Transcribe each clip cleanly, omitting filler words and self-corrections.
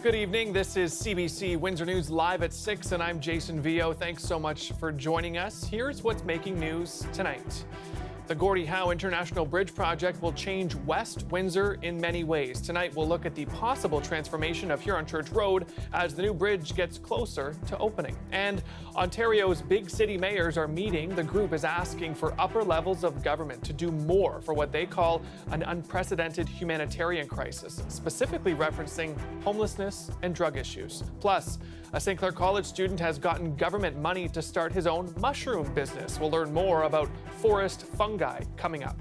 Good evening. This is CBC Windsor News live at 6, and I'm Jason Vio. Thanks so much for joining us. Here's what's making news tonight. The Gordie Howe International Bridge project will change West Windsor in many ways. Tonight, we'll look at the possible transformation of Huron Church Road as the new bridge gets closer to opening. And Ontario's big city mayors are meeting. The group is asking for upper levels of government to do more for what they call an unprecedented humanitarian crisis, specifically referencing homelessness and drug issues. Plus, a St. Clair College student has gotten government money to start his own mushroom business. We'll learn more about forest fungi coming up.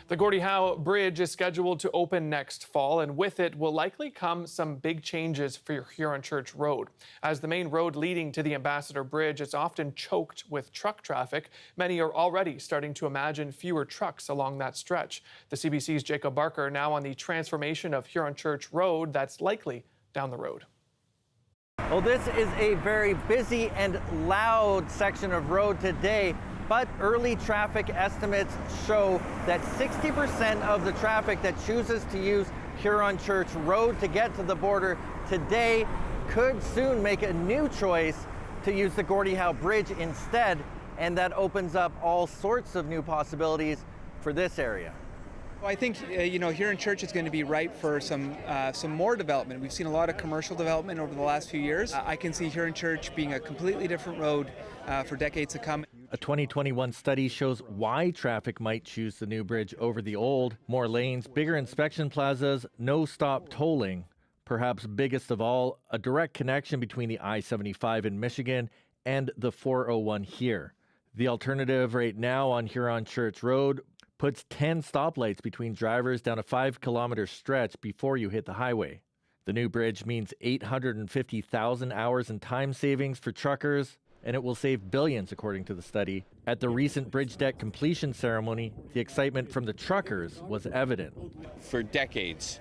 The Gordie Howe Bridge is scheduled to open next fall, and with it will likely come some big changes for Huron Church Road. As the main road leading to the Ambassador Bridge is often choked with truck traffic, many are already starting to imagine fewer trucks along that stretch. The CBC's Jacob Barker now on the transformation of Huron Church Road that's likely down the road. Well, this is a very busy and loud section of road today, but early traffic estimates show that 60% of the traffic that chooses to use Huron Church Road to get to the border today could soon make a new choice to use the Gordie Howe Bridge instead, and that opens up all sorts of new possibilities for this area. Well, I think Huron Church is going to be ripe for some more development. We've seen a lot of commercial development over the last few years. I can see Huron Church being a completely different road for decades to come. A 2021 study shows why traffic might choose the new bridge over the old. More lanes, bigger inspection plazas, no stop tolling. Perhaps biggest of all, a direct connection between the I-75 in Michigan and the 401 here. The alternative right now on Huron Church Road puts 10 stoplights between drivers down a 5-kilometer stretch before you hit the highway. The new bridge means 850,000 hours in time savings for truckers, and it will save billions, according to the study. At the recent bridge deck completion ceremony, the excitement from the truckers was evident. For decades,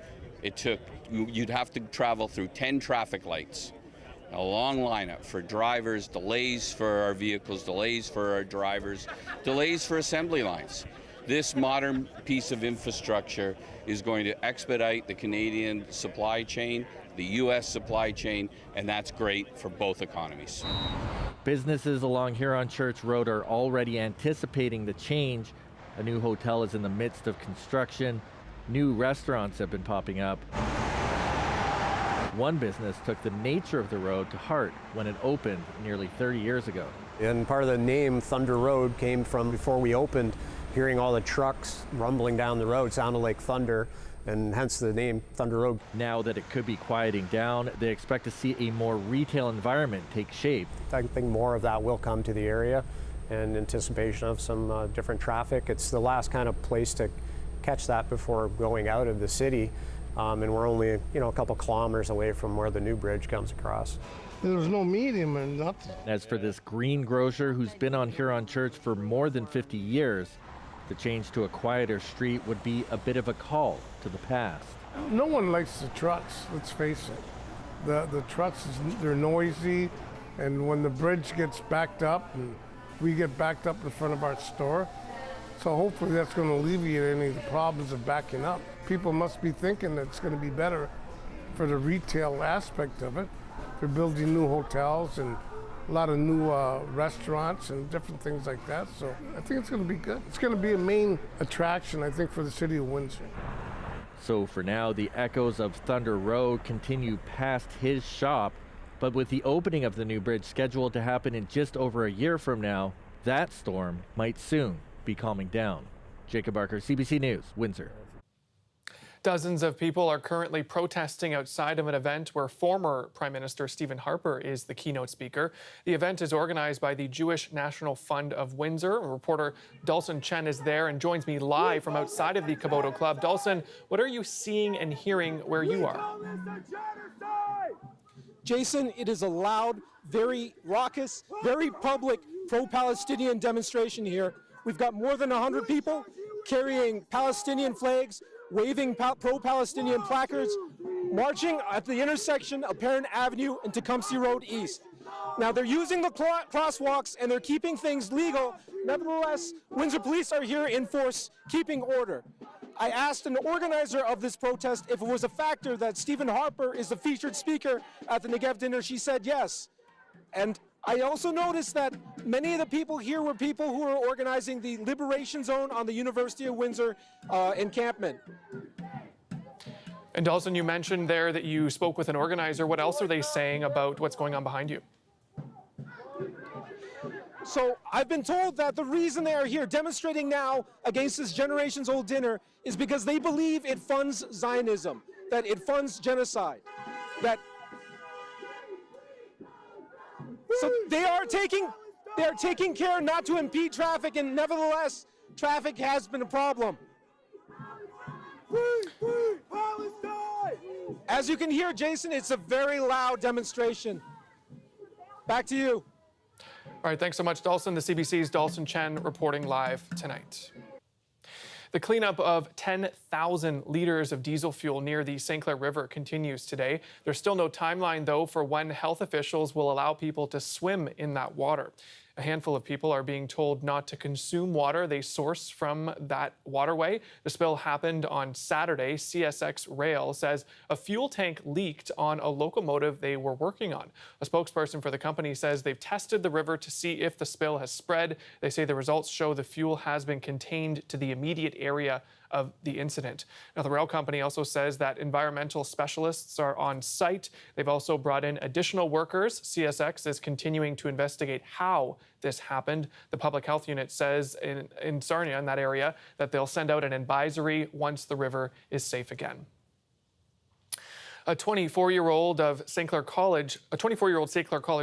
you'd have to travel through 10 traffic lights, a long lineup for drivers, delays for our vehicles, delays for our drivers, delays for assembly lines. This modern piece of infrastructure is going to expedite the Canadian supply chain, the U.S. supply chain, and that's great for both economies. Businesses along Huron Church Road are already anticipating the change. A new hotel is in the midst of construction. New restaurants have been popping up. One business took the nature of the road to heart when it opened nearly 30 years ago. And part of the name Thunder Road came from before we opened. Hearing all the trucks rumbling down the road sounded like thunder, and hence the name Thunder Road. Now that it could be quieting down, they expect to see a more retail environment take shape. I think more of that will come to the area in anticipation of some different traffic. It's the last kind of place to catch that before going out of the city, and we're only a couple kilometers away from where the new bridge comes across. There's no medium and nothing. As for this greengrocer who's been on Huron Church for more than 50 years, the change to a quieter street would be a bit of a call to the past. No one likes the trucks, let's face it. The trucks, they're noisy, and when the bridge gets backed up, and we get backed up in front of our store, so hopefully that's going to alleviate any of the problems of backing up. People must be thinking that it's going to be better for the retail aspect of it. They're building new hotels and a lot of new restaurants and different things like that. So I think it's going to be good. It's going to be a main attraction, I think, for the city of Windsor. So for now, the echoes of Thunder Road continue past his shop. But with the opening of the new bridge scheduled to happen in just over a year from now, that storm might soon be calming down. Jacob Barker, CBC News, Windsor. Dozens of people are currently protesting outside of an event where former Prime Minister Stephen Harper is the keynote speaker. The event is organized by the Jewish National Fund of Windsor. Reporter Dulcin Chen is there and joins me live from outside of the Kaboto Club. Dulcin, what are you seeing and hearing where you are? Jason, it is a loud, very raucous, very public pro-Palestinian demonstration here. We've got more than 100 people carrying Palestinian flags, waving pro-Palestinian placards, marching at the intersection of Perrin Avenue and Tecumseh Road East. Now, they're using the crosswalks and they're keeping things legal. Nevertheless, Windsor police are here in force, keeping order. I asked an organizer of this protest if it was a factor that Stephen Harper is the featured speaker at the Negev dinner. She said yes. And I also noticed that many of the people here were people who were organizing the Liberation Zone on the University of Windsor encampment. And Dawson, you mentioned there that you spoke with an organizer. What else are they saying about what's going on behind you? So I've been told that the reason they are here demonstrating now against this generations-old dinner is because they believe it funds Zionism, that it funds genocide, that so they are taking care not to impede traffic, and nevertheless, traffic has been a problem. As you can hear, Jason, it's a very loud demonstration. Back to you. All right, thanks so much, Dawson. The CBC's Dawson Chen reporting live tonight. The cleanup of 10,000 liters of diesel fuel near the St. Clair River continues today. There's still no timeline, though, for when health officials will allow people to swim in that water. A handful of people are being told not to consume water they source from that waterway. The spill happened on Saturday. CSX Rail says a fuel tank leaked on a locomotive they were working on. A spokesperson for the company says they've tested the river to see if the spill has spread. They say the results show the fuel has been contained to the immediate area of the incident. Now, the rail company also says that environmental specialists are on site. They've also brought in additional workers. CSX is continuing to investigate how this happened. The public health unit says in Sarnia, in that area, that they'll send out an advisory once the river is safe again. A 24-year-old St. Clair College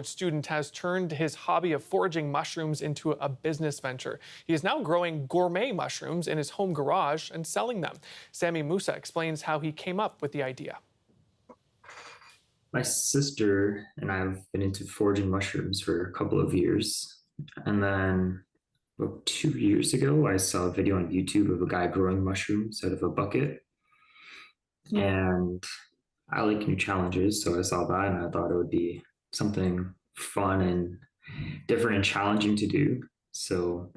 student has turned his hobby of foraging mushrooms into a business venture. He is now growing gourmet mushrooms in his home garage and selling them. Sammy Musa explains how he came up with the idea. My sister and I have been into foraging mushrooms for a couple of years. And then about 2 years ago, I saw a video on YouTube of a guy growing mushrooms out of a bucket. And I like new challenges, so I saw that and I thought it would be something fun and different and challenging to do. So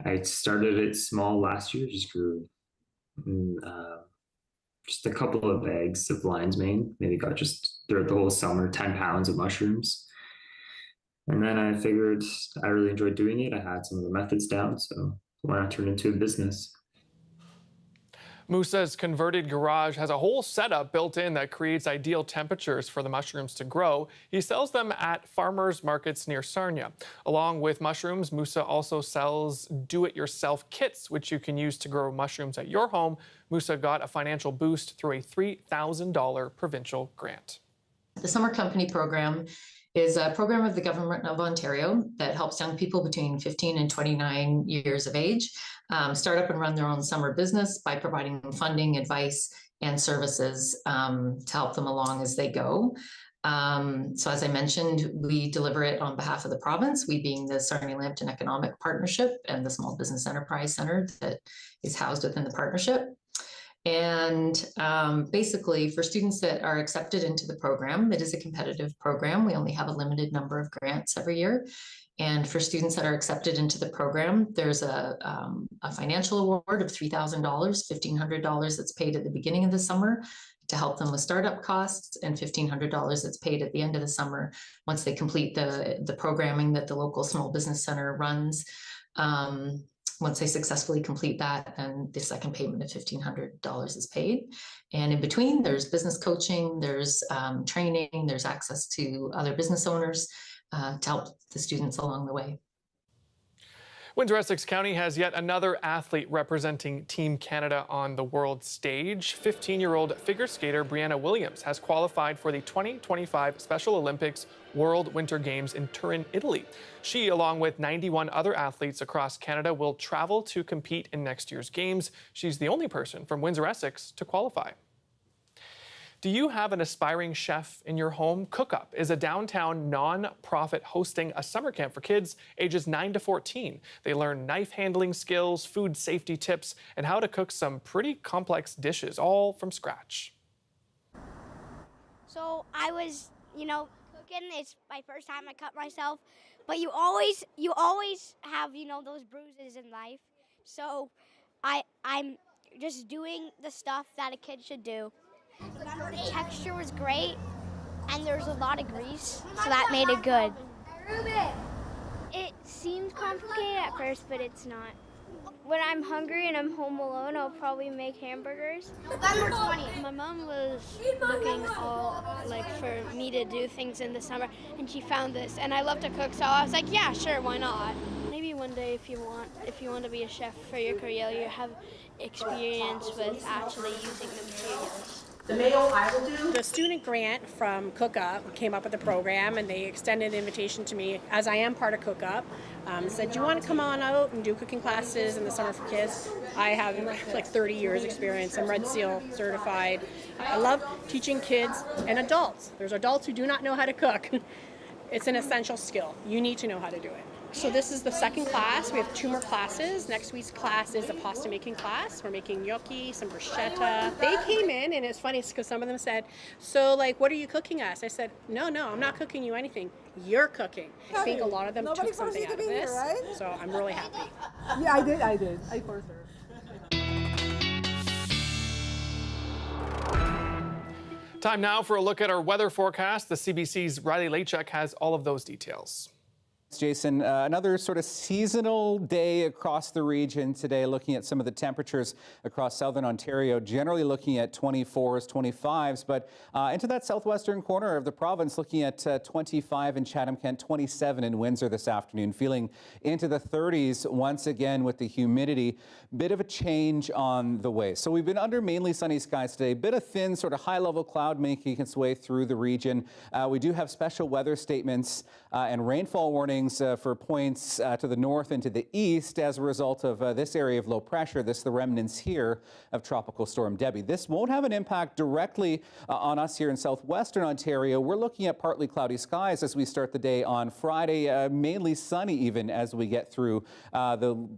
I started it small last year, just grew just a couple of bags of lion's mane. Maybe got just throughout the whole summer 10 pounds of mushrooms. And then I figured I really enjoyed doing it. I had some of the methods down, so why not turn it into a business? Musa's converted garage has a whole setup built in that creates ideal temperatures for the mushrooms to grow. He sells them at farmers markets near Sarnia. Along with mushrooms, Musa also sells do-it-yourself kits, which you can use to grow mushrooms at your home. Musa got a financial boost through a $3,000 provincial grant. The Summer Company program is a program of the Government of Ontario that helps young people between 15 and 29 years of age start up and run their own summer business by providing them funding, advice, and services to help them along as they go. So as I mentioned, we deliver it on behalf of the province, we being the Sarnia-Lambton Economic Partnership and the Small Business Enterprise Center that is housed within the partnership. And basically for students that are accepted into the program, it is a competitive program. We only have a limited number of grants every year. And for students that are accepted into the program, there's a financial award of $3,000, $1,500 that's paid at the beginning of the summer to help them with startup costs, and $1,500 that's paid at the end of the summer once they complete the programming that the local small business center runs. Once they successfully complete that, then the second payment of $1,500 is paid. And in between, there's business coaching, there's training, there's access to other business owners to help the students along the way. Windsor-Essex County has yet another athlete representing Team Canada on the world stage. 15-year-old figure skater Brianna Williams has qualified for the 2025 Special Olympics World Winter Games in Turin, Italy. She, along with 91 other athletes across Canada, will travel to compete in next year's Games. She's the only person from Windsor-Essex to qualify. Do you have an aspiring chef in your home? Cook Up is a downtown non-profit hosting a summer camp for kids ages 9 to 14. They learn knife handling skills, food safety tips, and how to cook some pretty complex dishes, all from scratch. So I was, cooking. It's my first time I cut myself, but you always have, those bruises in life. So I'm just doing the stuff that a kid should do. The texture was great, and there was a lot of grease, so that made it good. It seemed complicated at first, but it's not. When I'm hungry and I'm home alone, I'll probably make hamburgers. November 20th. My mom was looking for me to do things in the summer, and she found this, and I love to cook, so I was like, yeah, sure, why not? Maybe one day, if you want to be a chef for your career, you have experience with actually using the materials. The mayo I will do. The student grant from Cook Up came up with the program, and they extended an invitation to me, as I am part of Cook Up. Said, do you want to come on out and do cooking classes in the summer for kids? I have like 30 years experience. I'm Red Seal certified. I love teaching kids and adults. There's adults who do not know how to cook. It's an essential skill. You need to know how to do it. So this is the second class. We have 2 more classes. Next week's class is a pasta making class. We're making gnocchi, some bruschetta. They came in, and it's funny because some of them said, so like, what are you cooking us? I said, no, I'm not cooking you anything. You're cooking. I think a lot of them took something out of this, right? So I'm really happy. Yeah, I did. I forced her. Time now for a look at our weather forecast. The CBC's Riley Lachek has all of those details. Jason, another sort of seasonal day across the region today, looking at some of the temperatures across southern Ontario, generally looking at 24s, 25s, but into that southwestern corner of the province, looking at 25 in Chatham-Kent, 27 in Windsor this afternoon, feeling into the 30s once again with the humidity. Bit of a change on the way. So we've been under mainly sunny skies today, bit of thin sort of high-level cloud making its way through the region. We do have special weather statements and rainfall warnings for points to the north and to the east as a result of this area of low pressure, the remnants here of Tropical Storm Debbie. This won't have an impact directly on us here in southwestern Ontario. We're looking at partly cloudy skies as we start the day on Friday, mainly sunny even as we get through the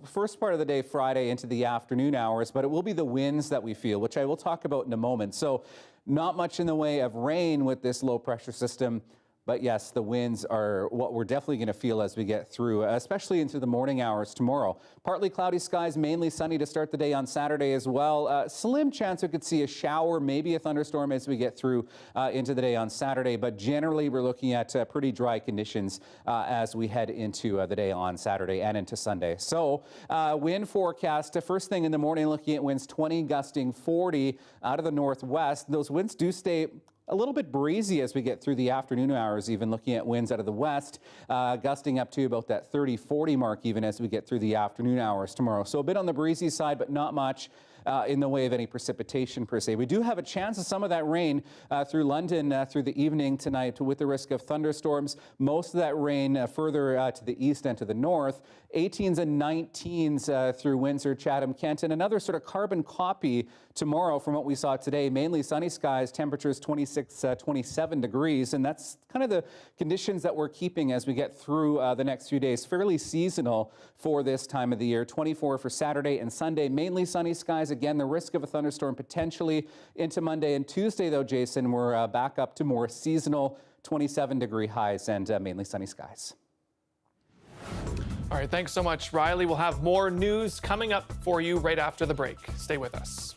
first part of the day Friday into the afternoon hours, but it will be the winds that we feel, which I will talk about in a moment. So not much in the way of rain with this low pressure system. But yes, the winds are what we're definitely going to feel as we get through, especially into the morning hours tomorrow. Partly cloudy skies, mainly sunny to start the day on Saturday as well. Slim chance we could see a shower, maybe a thunderstorm as we get through into the day on Saturday. But generally, we're looking at pretty dry conditions as we head into the day on Saturday and into Sunday. So wind forecast, first thing in the morning, looking at winds 20, gusting 40 out of the northwest. Those winds do stay a little bit breezy as we get through the afternoon hours, even looking at winds out of the west, gusting up to about that 30-40 mark even as we get through the afternoon hours tomorrow. So a bit on the breezy side, but not much in the way of any precipitation per se. We do have a chance of some of that rain through London through the evening tonight with the risk of thunderstorms. Most of that rain further to the east and to the north. 18s and 19s through Windsor, Chatham, Kent, and another sort of carbon copy tomorrow from what we saw today. Mainly sunny skies, temperatures 26, 27 degrees, and that's kind of the conditions that we're keeping as we get through the next few days. Fairly seasonal for this time of the year. 24 for Saturday and Sunday, mainly sunny skies. Again, the risk of a thunderstorm potentially into Monday and Tuesday, though, Jason, we're back up to more seasonal 27-degree highs and mainly sunny skies. All right, thanks so much, Riley. We'll have more news coming up for you right after the break. Stay with us.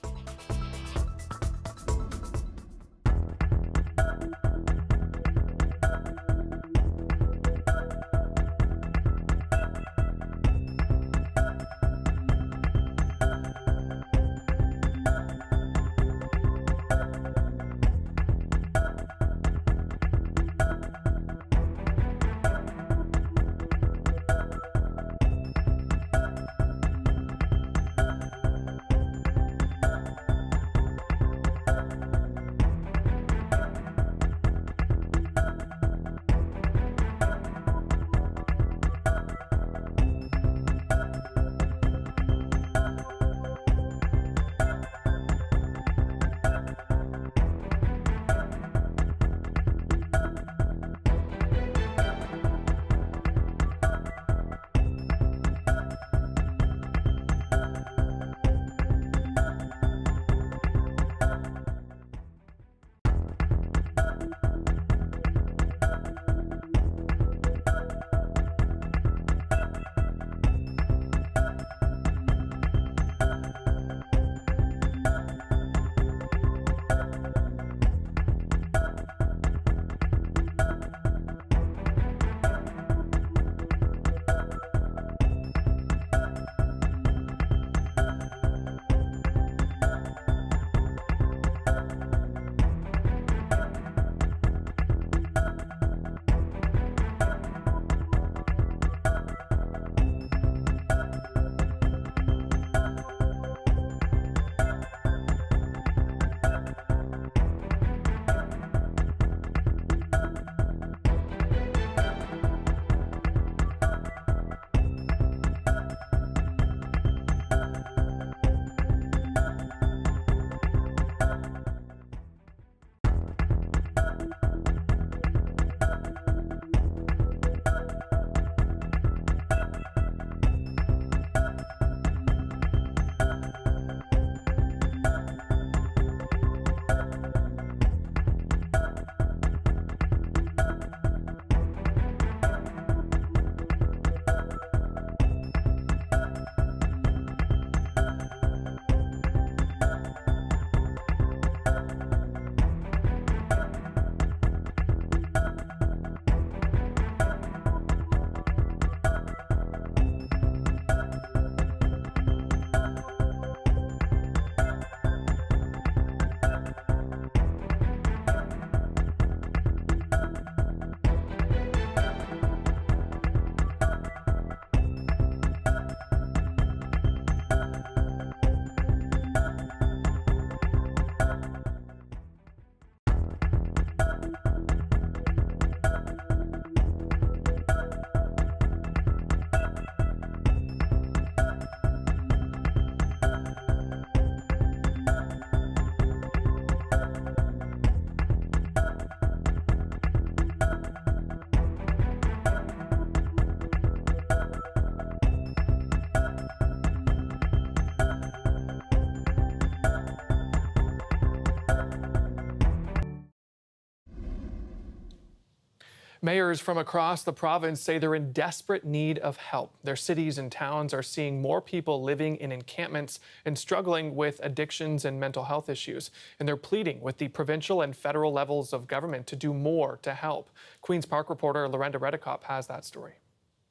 Mayors from across the province say they're in desperate need of help. Their cities and towns are seeing more people living in encampments and struggling with addictions and mental health issues. And they're pleading with the provincial and federal levels of government to do more to help. Queen's Park reporter Lorenda Redekop has that story.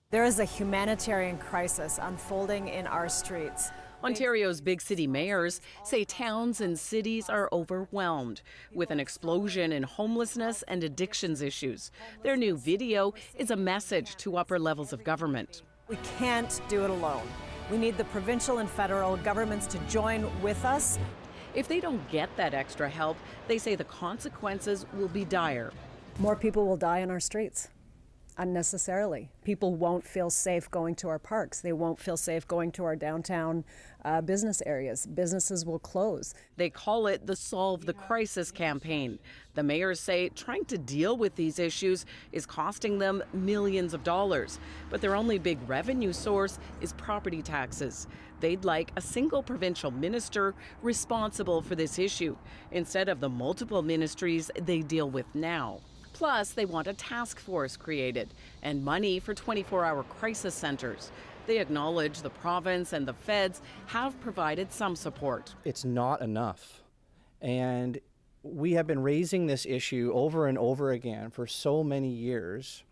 There is a humanitarian crisis unfolding in our streets. Ontario's big city mayors say towns and cities are overwhelmed with an explosion in homelessness and addictions issues. Their new video is a message to upper levels of government. We can't do it alone. We need the provincial and federal governments to join with us. If they don't get that extra help, they say the consequences will be dire. More people will die in our streets. Unnecessarily. People won't feel safe going to our parks. They won't feel safe going to our downtown business areas. Businesses will close. They call it the Solve the Crisis campaign. The mayors say trying to deal with these issues is costing them millions of dollars, but their only big revenue source is property taxes. They'd like a single provincial minister responsible for this issue instead of the multiple ministries they deal with now. Plus, they want a task force created and money for 24-hour crisis centers. They acknowledge the province and the feds have provided some support. It's not enough. And we have been raising this issue over and over again for so many years,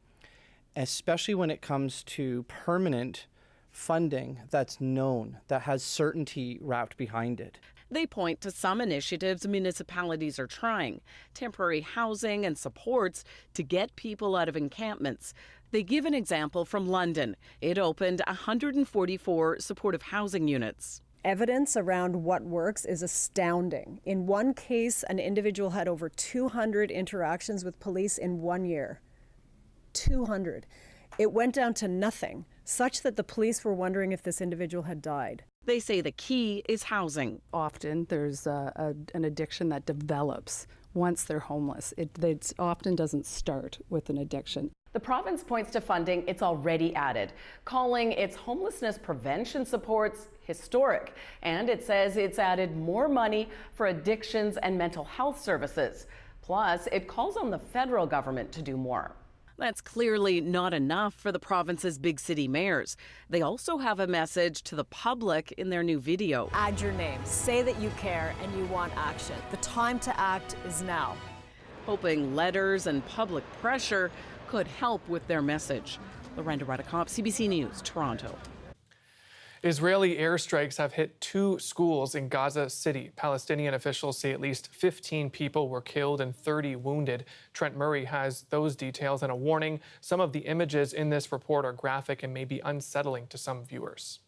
especially when it comes to permanent funding that's known, that has certainty wrapped behind it. They point to some initiatives municipalities are trying, temporary housing and supports to get people out of encampments. They give an example from London. It opened 144 supportive housing units. Evidence around what works is astounding. In one case, an individual had over 200 interactions with police in 1 year. 200. It went down to nothing, such that the police were wondering if this individual had died. They say the key is housing. Often there's an addiction that develops once they're homeless. It often doesn't start with an addiction. The province points to funding it's already added, calling its homelessness prevention supports historic. And it says it's added more money for addictions and mental health services. Plus, it calls on the federal government to do more. That's clearly not enough for the province's big city mayors. They also have a message to the public in their new video. Add your name, say that you care and you want action. The time to act is now. Hoping letters and public pressure could help with their message. Lorenda Redekop, CBC News, Toronto. Israeli airstrikes have hit 2 schools in Gaza City. Palestinian officials say at least 15 people were killed and 30 wounded. Trent Murray has those details and a warning. Some of the images in this report are graphic and may be unsettling to some viewers.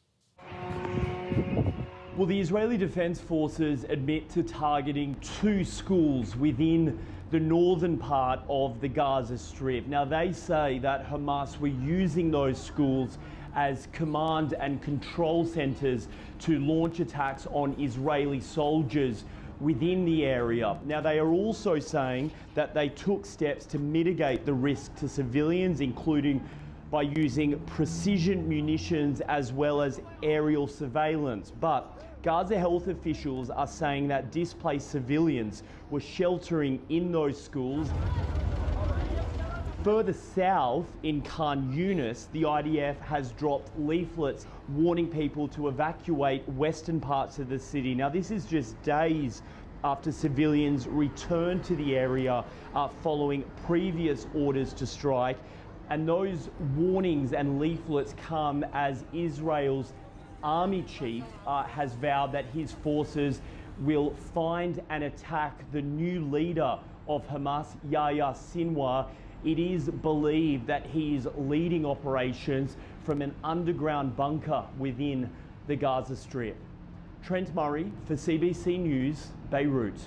Well, the Israeli Defense Forces admit to targeting 2 schools within the northern part of the Gaza Strip. Now, they say that Hamas were using those schools as command and control centers to launch attacks on Israeli soldiers within the area. Now, they are also saying that they took steps to mitigate the risk to civilians, including by using precision munitions as well as aerial surveillance. But Gaza health officials are saying that displaced civilians were sheltering in those schools. Further south in Khan Yunis, the IDF has dropped leaflets warning people to evacuate western parts of the city. Now, this is just days after civilians returned to the area following previous orders to strike. And those warnings and leaflets come as Israel's army chief has vowed that his forces will find and attack the new leader of Hamas, Yahya Sinwar. It is believed that he is leading operations from an underground bunker within the Gaza Strip. Trent Murray for CBC News, Beirut.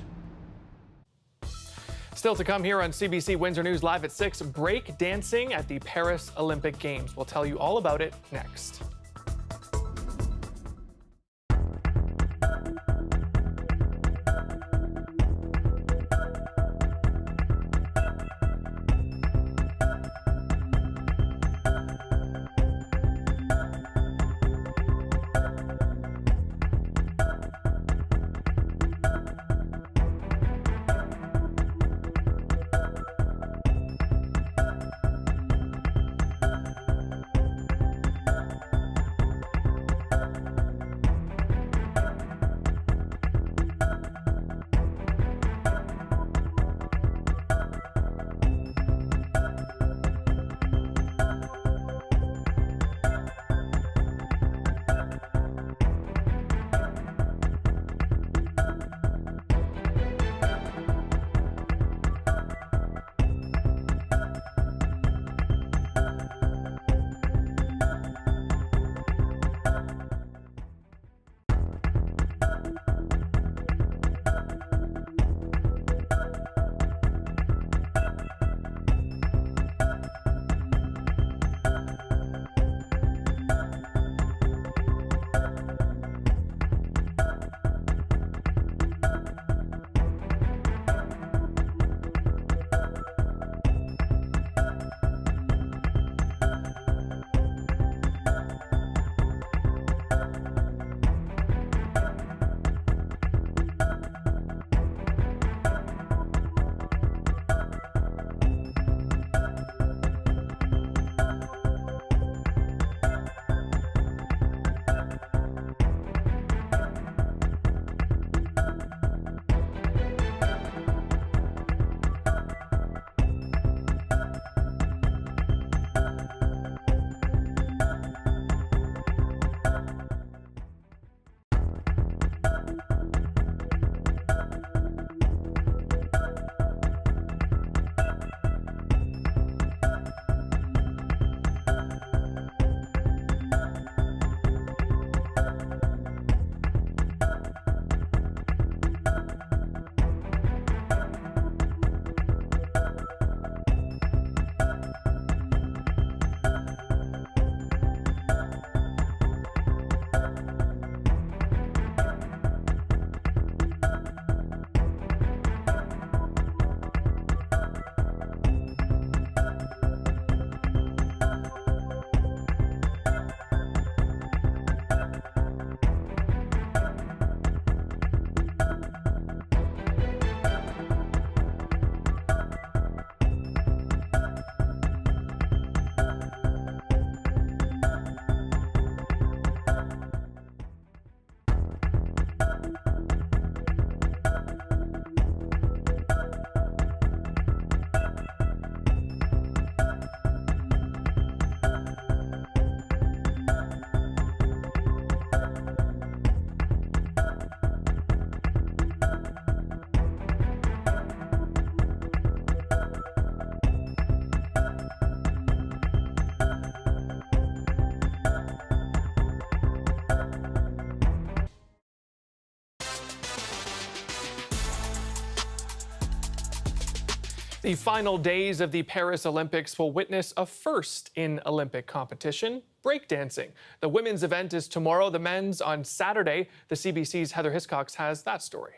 Still to come here on CBC Windsor News Live at 6, break dancing at the Paris Olympic Games. We'll tell you all about it next. The final days of the Paris Olympics will witness a first in Olympic competition, breakdancing. The women's event is tomorrow, the men's on Saturday. The CBC's Heather Hiscox has that story.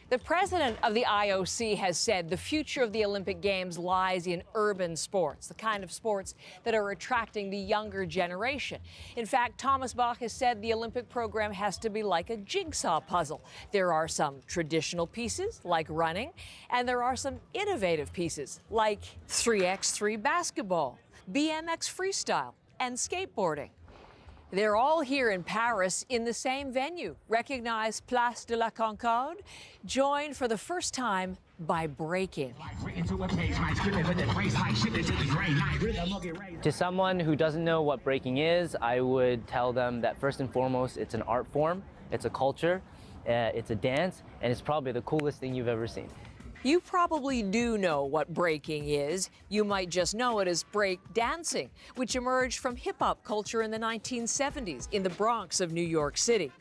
The president of the IOC has said the future of the Olympic Games lies in urban sports, the kind of sports that are attracting the younger generation. In fact, Thomas Bach has said the Olympic program has to be like a jigsaw puzzle. There are some traditional pieces, like running, and there are some innovative pieces, like 3x3 basketball, BMX freestyle, and skateboarding. They're all here in Paris in the same venue, recognized Place de la Concorde, joined for the first time by breaking. To someone who doesn't know what breaking is, I would tell them that first and foremost, it's an art form, it's a culture, it's a dance, and it's probably the coolest thing you've ever seen. You probably do know what breaking is. You might just know it as break dancing, which emerged from hip-hop culture in the 1970s in the Bronx of New York City.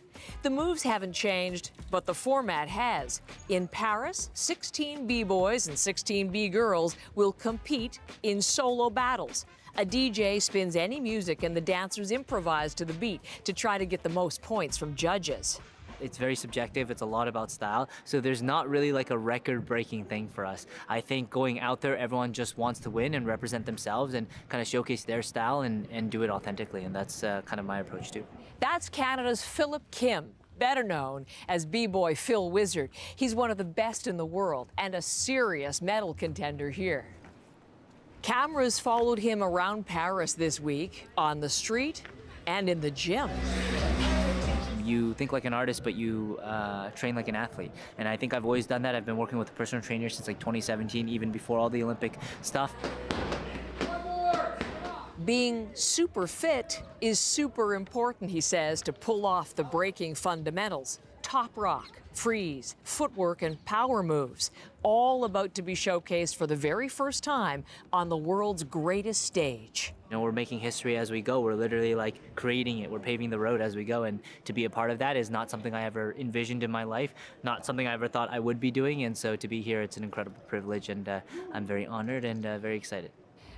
The moves haven't changed, but the format has. In Paris, 16 b-boys and 16 b-girls will compete in solo battles. A DJ spins any music and the dancers improvise to the beat to try to get the most points from judges. It's very subjective, it's a lot about style, so there's not really like a record-breaking thing for us. I think going out there, everyone just wants to win and represent themselves and kind of showcase their style and do it authentically, and that's kind of my approach too. That's Canada's Philip Kim, better known as b-boy Phil Wizard. He's one of the best in the world and a serious medal contender here. Cameras followed him around Paris this week, on the street and in the gym. You think like an artist, but you train like an athlete. And I think I've always done that. I've been working with a personal trainer since like 2017, even before all the Olympic stuff. Being super fit is super important, he says, to pull off the breaking fundamentals. Top rock, freeze, footwork, and power moves, all about to be showcased for the very first time on the world's greatest stage. You know, we're making history as we go. We're literally like creating it. We're paving the road as we go. And to be a part of that is not something I ever envisioned in my life, not something I ever thought I would be doing. And so to be here, it's an incredible privilege. And I'm very honored and very excited.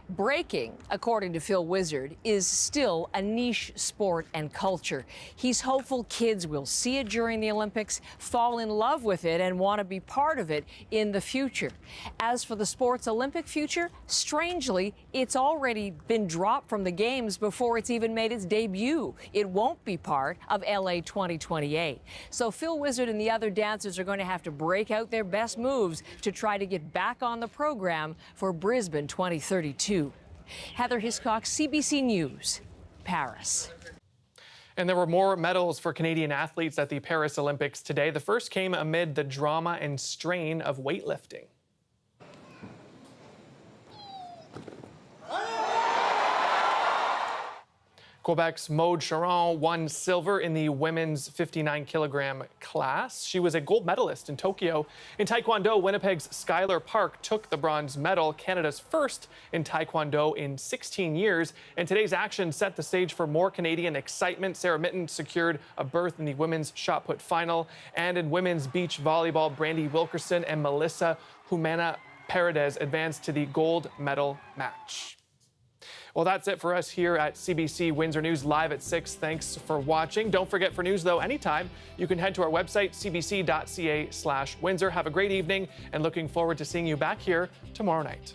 Breaking, according to Phil Wizard, is still a niche sport and culture. He's hopeful kids will see it during the Olympics, fall in love with it, and want to be part of it in the future. As for the sport's Olympic future, strangely, it's already been dropped from the Games before it's even made its debut. It won't be part of LA 2028. So Phil Wizard and the other dancers are going to have to break out their best moves to try to get back on the program for Brisbane 2032. Heather Hiscox, CBC News, Paris. And there were more medals for Canadian athletes at the Paris Olympics today. The first came amid the drama and strain of weightlifting. Quebec's Maude Charon won silver in the women's 59-kilogram class. She was a gold medalist in Tokyo. In Taekwondo, Winnipeg's Skylar Park took the bronze medal, Canada's first in Taekwondo in 16 years. And today's action set the stage for more Canadian excitement. Sarah Mitten secured a berth in the women's shot put final. And in women's beach volleyball, Brandy Wilkerson and Melissa Humana Paredes advanced to the gold medal match. Well, that's it for us here at CBC Windsor News live at 6. Thanks for watching. Don't forget, for news, though, anytime, you can head to our website, cbc.ca/Windsor. Have a great evening, and looking forward to seeing you back here tomorrow night.